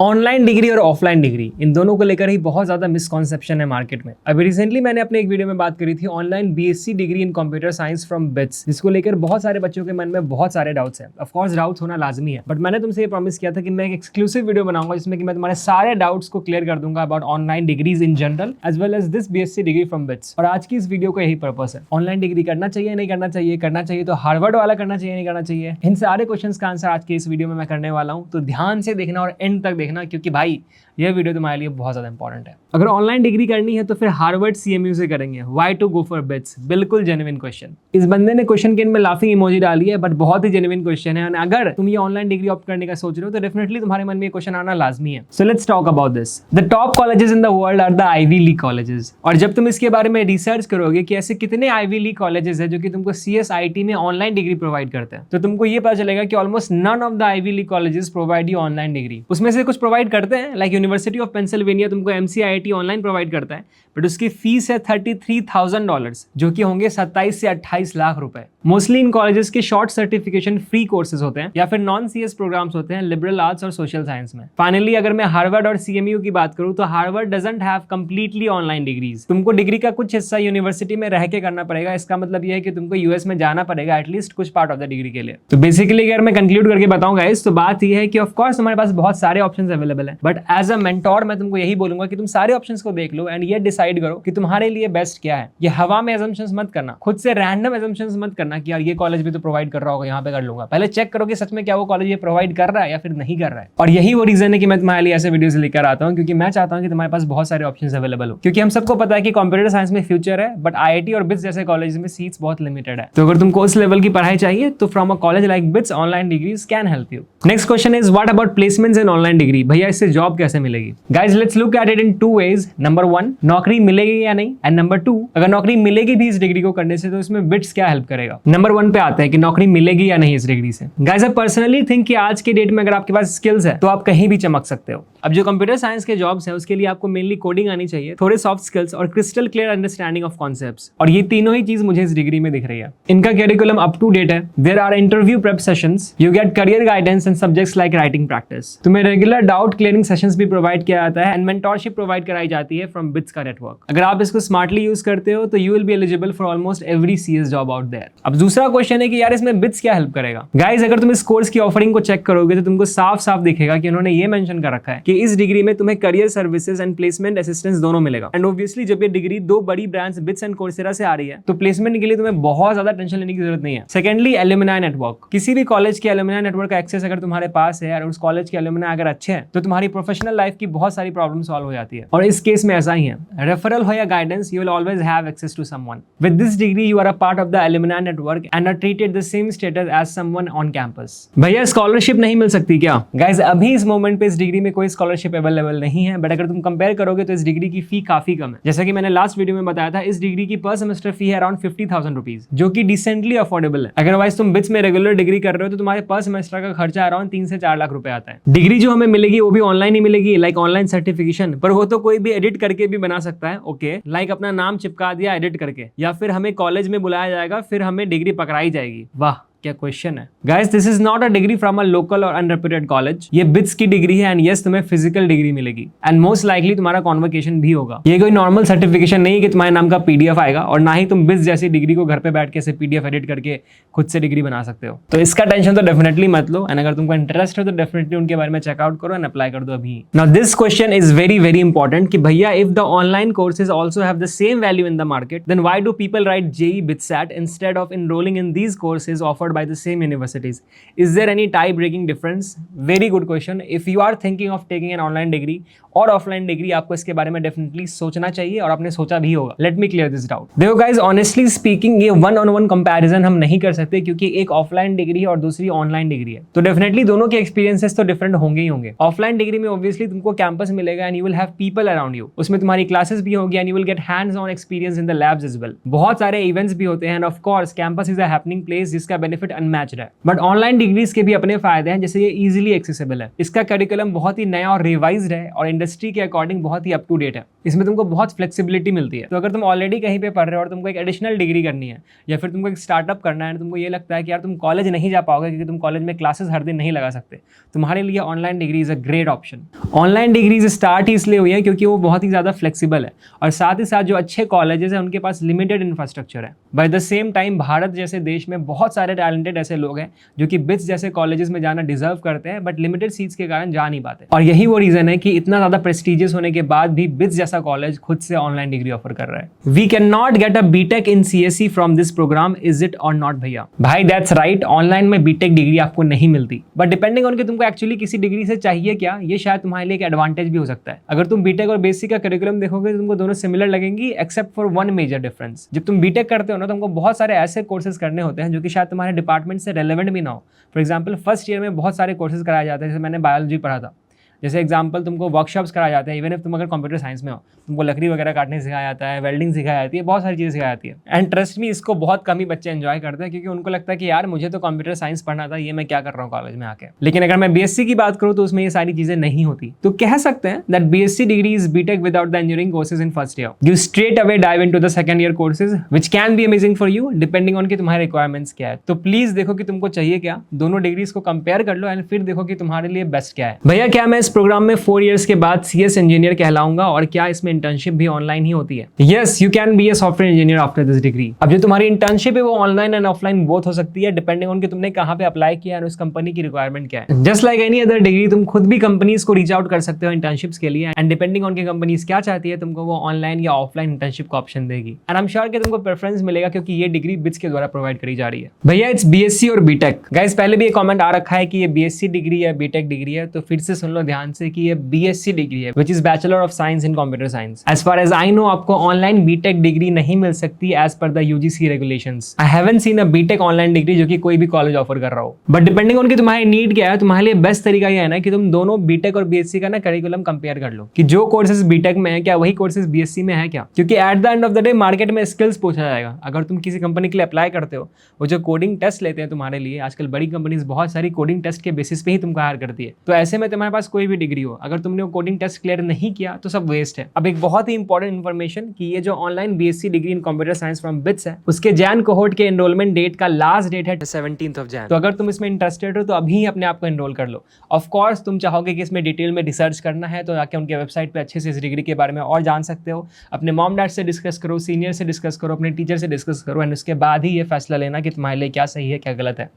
Online degree और offline degree in दोनों को लेकर ही बहुत ज्यादा मिसकॉन्सेप्शन है मार्केट में। अभी रिसेंटली मैंने अपने एक वीडियो में बात करी थी online BSc degree in computer science from bits, जिसको लेकर बहुत सारे बच्चों के मन में बहुत सारे डाउट्स हैं। ऑफ कोर्स डाउट्स होना लाजमी है, बट मैंने तुमसे ये प्रॉमिस किया था कि मैं एक एक्सक्लूसिव वीडियो बनाऊंगा जिसमें कि मैं तुम्हारे सारे डाउट्स को क्लियर कर दूंगा about online degrees in general as well as this BSc degree from BITS. और आज की इस वीडियो का यही पर्पस है, ऑनलाइन डिग्री करना चाहिए नहीं करना चाहिए, करना चाहिए तो हार्वर्ड वाला करना चाहिए नहीं करना चाहिए। इन सारे क्वेश्चन का आंसर आज के इस वीडियो में मैं करने वाला हूँ, तो ध्यान से देखना और एंड तक देखना, क्योंकि भाई यह वीडियो तुम्हारे लिए बहुत ज्यादा इंपॉर्टेंट है। अगर ऑनलाइन डिग्री करनी है तो फिर हार्वर्ड सीएमयू से करेंगे। Why to go for BITS? बिल्कुल जेन्युइन क्वेश्चन। इस बंदे ने क्वेश्चन के इनमें लाफिंग इमोजी डाली है, बट बहुत ही जेन्युइन क्वेश्चन है। अगर तुम ये ऑनलाइन डिग्री ऑप्ट करने का सोच रहे हो तो डेफिनेटली तुम्हारे मन में ये क्वेश्चन आना लाजमी है। So let's talk about this. The top colleges in the world are the Ivy League colleges. और जब तुम इसके बारे में रिसर्च करोगे कि ऐसे कितने आईवी लीग कॉलेजेस है जो कि तुमको सीएसआईटी में ऑनलाइन डिग्री प्रोवाइड करते हैं, तो तुमको ये पता चलेगा कि almost none of the Ivy League colleges provide you online degree. उसमें से कुछ प्रोवाइड करते हैं, लाइक यूनिवर्सिटी ऑफ पेंसिल्वेनिया तुमको एमसीआईटी ऑनलाइन प्रोवाइड करता है, बट उसकी फीस है $33,000, जो कि होंगे 27 से 28 लाख रुपए। मोस्टली इन कॉलेजेस के शॉर्ट सर्टिफिकेशन फ्री कोर्सेज होते हैं या फिर नॉन सीएस प्रोग्राम्स होते हैं लिबरल आर्ट्स और सोशल साइंस में। फाइनली अगर मैं हार्वर्ड और सीएमयू की बात करूं तो Harvard doesn't have completely online degrees. तुमको डिग्री का कुछ हिस्सा यूनिवर्सिटी में रह के करना पड़ेगा। इसका मतलब यह है कि तुमको यूएस में जाना पड़ेगा एटलीस्ट कुछ पार्ट ऑफ द डिग्री के लिए। तो बेसिकली अगर मैं कंक्लूड करके बताऊं गाइस, तो बात यह है कि ऑफ कोर्स तुम्हारे पास बहुत सारे ऑप्शंस अवेलेबल है, बट एज अ मेंटोर मैं तुमको यही बोलूंगा कि तुम सारे ऑप्शंस को देख लो एंड ये डिसाइड करो कि तुम्हारे लिए बेस्ट क्या है। ये हवा में assumptions मत करना, खुद से रैंडम assumptions मत करना कि यार ये कॉलेज भी तो प्रोवाइड कर रहा होगा, यहाँ पे कर लूंगा। पहले चेक करो कि सच में क्या वो कॉलेज ये प्रोवाइड कर रहा है या फिर नहीं कर रहा है। और यही वो रीजन है कि मैं तुम्हारे लिए ऐसे वीडियोस लेकर आता हूँ, क्योंकि मैं चाहता हूँ कि तुम्हारे पास बहुत सारे ऑप्शंस अवेलेबल हो। क्योंकि हम सबको पता है कि कंप्यूटर साइंस में फ्यूचर है, बट आईआईटी और बिट्स जैसे कॉलेज में सीट्स बहुत लिमिटेड है। तो अगर तुमको उस लेवल की पढ़ाई चाहिए तो from a college like BITS online degrees can help you. Next question is what about placements in online degree? भैया इससे जॉब कैसे मिलेगी? Guys let's look at it in two ways. Number 1, नौकरी मिलेगी या नहीं, एंड नंबर 2, अगर नौकरी मिलेगी भी इस डिग्री को करने से तो इसमें बिट्स क्या हेल्प करेगा। नंबर 1 पे आते हैं कि नौकरी मिलेगी या नहीं इस डिग्री से। गाइस आई पर्सनली थिंक कि आज के डेट में अगर आपके पास स्किल्स है तो आप कहीं भी चमक सकते हो। अब जो कंप्यूटर साइंस के जॉब्स है उसके लिए आपको मेनली कोडिंग आनी चाहिए, थोड़े सॉफ्ट स्किल्स और crystal clear understanding of concepts. और ये तीनों ही चीज मुझे इस डिग्री में दिख रही है। इनका करिकुलम अप टू डेट है। There are interview prep sessions, you get career guidance and subjects like writing practice. तुम्हें रेगुलर डाउट क्लियरिंग सेशंस भी प्रोवाइड किया जाता है एंड मेंटोरशिप प्रोवाइड कराई जाती है फ्रॉम बिट्स का नेटवर्क। अगर आप इसको स्मार्टली यूज करते हो तो you will be eligible for almost every CS job out there. अब दूसरा क्वेश्चन है कि यार इसमें बिट्स क्या हेल्प करेगा? गाइस अगर तुम इस कोर्स की ऑफरिंग को चेक करोगे तो तुमको साफ साफ दिखेगा कि उन्होंने ये मेंशन कर रखा है कि इस डिग्री में तुम्हें career services and placement assistance दोनों मिलेगा। एंड ऑब्वियसली जब ये डिग्री दो बड़ी ब्रांड्स बिट्स एंड कोर्सेरा से आ रही है तो प्लेसमेंट के लिए तुम्हें बहुत ज्यादा टेंशन लेने की जरूरत नहीं है। Secondly alumni network. किसी भी कॉलेज के एलुमनाई नेटवर्क का एक्सेस अगर तुम्हारे पास है और उस कॉलेज के एलुमनाई अगर अच्छे हैं तो तुम्हारी प्रोफेशनल लाइफ की बहुत सारी प्रॉब्लम सॉल्व हो जाती है। और इस केस में ऐसा ही है, रेफरल हो या guidance, you will always have access to someone. With this degree you are a part of the alumni network and are treated the same status as someone on campus. भैया scholarship नहीं मिल सकती क्या? Guys अभी इस moment पे इस degree में कोई स्कॉलरशिप अवेलेबल नहीं है, बट अगर तुम कंपेयर करोगे तो इस डिग्री की फी काफी कम है। जैसा कि मैंने लास्ट वीडियो में बताया था, इस डिग्री की पर सेमेस्टर फी है अराउंड 50,000 रुपीज, जो कि डिसेंटली अफोर्डेबल है। अदरवाइज तुम बिट्स में रेगुलर डिग्री कर रहे हो तो तुम्हारे पर सेमेस्टर का खर्चा अराउंड 3 से 4 लाख रुपए आता है। डिग्री जो हमें मिलेगी वो भी ऑनलाइन ही मिलेगी, लाइक ऑनलाइन सर्टिफिकेशन, पर वो तो कोई भी एडिट करके भी बना सकता है। ओके, लाइक अपना नाम चिपका दिया एडिट करके, या फिर हमें कॉलेज में बुलाया जाएगा फिर हमें डिग्री पकड़ाई जाएगी। वाह क्या क्वेश्चन है। Guys this is not a degree from a local और अनरेप्यूटेड कॉलेज। ये बिट्स की डिग्री है एंड यस तुम्हें फिजिकल डिग्री मिलेगी एंड मोस्ट लाइकली तुम्हारा कॉन्वोकेशन भी होगा। ये कोई नॉर्मल सर्टिफिकेशन नहीं कि तुम्हारे नाम का पीडीएफ आएगा, और ना ही तुम बिट्स जैसी डिग्री को घर पे बैठ के पीडीएफ एडिट करके खुद से डिग्री बना सकते हो। तो इसका टेंशन तो डेफिनेटली मत लो, एंड अगर तुमको इंटरेस्ट है तो डेफिनेटली उनके बारे में चेकआउट करो एंड अप्लाई कर दो अभी। Now this question is very very important कि भैया if the online courses also have the same value in the market, then why do people write JEE BITSAT instead of enrolling in these courses offered by the same university? Is there any tie-breaking difference? Very good question. If you are thinking of taking an online degree और offline degree, आपको इसके बारे में definitely सोचना चाहिए और आपने सोचा भी होगा। Let me clear this doubt. देखो गाइज ऑनेस्टली स्पीकिंग ये वन ऑन वन कंपैरिजन हम नहीं कर सकते, क्योंकि एक ऑफलाइन डिग्री है और दूसरी ऑनलाइन डिग्री है, तो डेफिनेटली दोनों के एक्सपीरियंसेस तो डिफरेंट होंगे ही होंगे। ऑफलाइन डिग्री में ऑब्वियसली तुमको कैंपस मिलेगा and you will have people around you, उसमें तुम्हारी क्लासेस भी होगी and you will get hands on experience in the labs as well. बहुत सारे इवेंट्स भी होते हैं and of course campus is a happening place जिसका बेनिफिट अनमैच्ड है। बट ऑनलाइन डिग्रीज के भी अपने फायदे हैं, जैसे ये इजीली एक्सेसिबल है, इसका करिकुलम बहुत ही नया और रिवाइज्ड है और इंडस्ट्री के अकॉर्डिंग बहुत ही अप टू डेट है। इसमें तुमको बहुत फ्लेक्सिबिलिटी मिलती है। तो अगर तुम ऑलरेडी कहीं पे पढ़ रहे हो और तुमको एक एडिशनल डिग्री करनी है या फिर तुमको एक स्टार्टअप करना है, तुमको ये लगता है कि यार तुम कॉलेज नहीं जा पाओगे क्योंकि तुम कॉलेज में क्लासेस हर दिन नहीं लगा सकते, तुम्हारे लिए online degree is a great option. Online degrees start ही इसलिए हुई है क्योंकि वो बहुत ही ज़्यादा फ्लेक्सिबल है और साथ ही साथ जो अच्छे कॉलेजेस हैं उनके पास लिमिटेड इंफ्रास्ट्रक्चर है। Bye the same time Bharat जैसे देश में बहुत सारे टैलेंटेड ऐसे लोग हैं जो कि बिट्स जैसे कॉलेजेस में जाना डिजर्व करते हैं बट लिमिटेड सीट्स के कारण जा नहीं पाते। और यही वो रीजन है कि इतना ज़्यादा प्रेस्टिजियस होने के बाद भी बिट्स जैसा कॉलेज खुद से ऑनलाइन डिग्री ऑफर कर रहा है। We can not get a BTech in CSC from this program, is it or not भैया? भाई दैट्स राइट, ऑनलाइन में बीटेक डिग्री आपको नहीं मिलती, बट डिपेंडिंग ऑन कि तुमको एक्चुअली किसी डिग्री से चाहिए क्या, ये शायद तुम्हारे लिए एक एडवांटेज भी हो सकता है। अगर तुम बीटेक और बीएससी का करिकुलम देखोगे तो तुमको दोनों सिमिलर लगेंगी except for one major difference. जब तुम बीटेक करते हो ना, तुमको बहुत सारे ऐसे कोर्सेज करने होते हैं जो कि शायद तुम्हारे डिपार्टमेंट से रेलेवेंट भी ना हो। फॉर एग्जाम्पल फर्स्ट ईयर में बहुत सारे कोर्सेज कराए जाते हैं, जैसे मैंने बायोलॉजी पढ़ा था, जैसे एग्जाम्पल तुमको वर्कशॉप्स कराए जाते हैं। इवन इफ तुम अगर कंप्यूटर साइंस में हो, तुमको लकड़ी वगैरह काटने सिखाया जाता है, वेल्डिंग सिखाई जाती है, बहुत सारी चीज़ें सिखाई जाती है। एंड ट्रस्ट मी, इसको बहुत कम ही बच्चे एंजॉय करते हैं क्योंकि उनको लगता है कि यार मुझे तो कंप्यूटर साइंस पढ़ना था, ये मैं क्या कर रहा हूँ कॉलेज में आके। लेकिन अगर मैं बीएससी की बात करूँ तो उसमें ये सारी चीज़ें नहीं होती। तो कह सकते हैं that BSc degree is BTech without the engineering courses in first year. You straight away dive into the second year courses which can be amazing for you depending on कि तुम्हारे रिक्वायरमेंट्स क्या है। तो प्लीज देखो कि तुमको चाहिए क्या, दोनों डिग्रीज को कंपेयर कर लो एंड फिर देखो कि तुम्हारे लिए बेस्ट क्या है। भैया क्या मैं इस प्रोग्राम में 4 इयर्स के बाद सीएस इंजीनियर कहलाऊंगा और क्या इसमें इंटर्नशिप भी ऑनलाइन ही होती है? Yes, you can be a software engineer after this degree. अब जो तुम्हारी इंटर्नशिप है वो ऑनलाइन एंड ऑफलाइन बोथ हो सकती है डिपेंडिंग ऑन कि तुमने कहां पे अप्लाई किया है, उस कंपनी की रिक्वायरमेंट क्या है। Just like any other degree, तुम खुद भी कंपनीज को रीच आउट कर सकते हो इंटर्नशिप्स के लिए एंड डिपेंडिंग ऑन की कंपनीज क्या चाहती है, तुमको वो ऑनलाइन या ऑफलाइन इंटर्नशिप का ऑप्शन देगी। एंड आई एम श्योर कि तुमको प्रेफरेंस मिलेगा क्योंकि ये डिग्री बिट्स के द्वारा प्रोवाइड करी जा रही है। भैया इट्स बीएससी और बीटेक। गाइस पहले भी एक कमेंट आ रखा है कि ये बीएससी डिग्री है बीटेक डिग्री है, तो फिर से सुन लो ध्यान से कि ये बीएससी डिग्री है which is bachelor of science in computer science. As far as I know आपको ऑनलाइन बीटेक डिग्री नहीं मिल सकती as per the UGC regulations. I haven't seen a BTech online degree जो कि कोई भी कॉलेज ऑफर कर रहा हो। बट डिपेंडिंग ऑन कि तुम्हारी नीड क्या है, तुम्हारे लिए बेस्ट तरीका यह है ना कि तुम दोनों बीटेक और बीएससी का ना करिकुलम कंपेयर कर लो कि जो कोर्सेज बीटेक में है क्या वही कोर्सेज बीएससी में है क्या, क्योंकि at the end of the day market में स्किल्स पूछा जाएगा। अगर तुम किसी कंपनी के लिए अप्लाई करते हो, वो जो कोडिंग टेस्ट लेते हैं तुम्हारे लिए, आजकल बड़ी कंपनीज बहुत सारी कोडिंग टेस्ट के बेसिस पे ही तुमको हायर करती है। तो ऐसे में तुम्हारे पास कोई भी डिग्री हो, अगर तुमने वो कोडिंग टेस्ट क्लियर नहीं किया तो सब वेस्ट है। अब एक बहुत ही इंपॉर्टेंट इन्फॉर्मेशन कि ये जो online BSc degree in computer science from bits है, उसके जैन कोहोर्ट के एनरोलमेंट डेट का लास्ट डेट है 17th of Jan। तो अगर तुम इसमें इंटरेस्टेड हो तो अभी अपने आप को एनरोल कर लो। ऑफ कोर्स तुम चाहोगे कि इसमें डिटेल में रिसर्च करना है तो जाके उनके वेबसाइट पे अच्छे से इस डिग्री के बारे में और जान सकते हो। अपने मॉम डैड से डिस्कस करो, सीनियर से डिस्कस करो, अपने टीचर से डिस्कस करो एंड उसके बाद ही ये फैसला लेना कि तुम्हारे लिए क्या सही है क्या गलत है।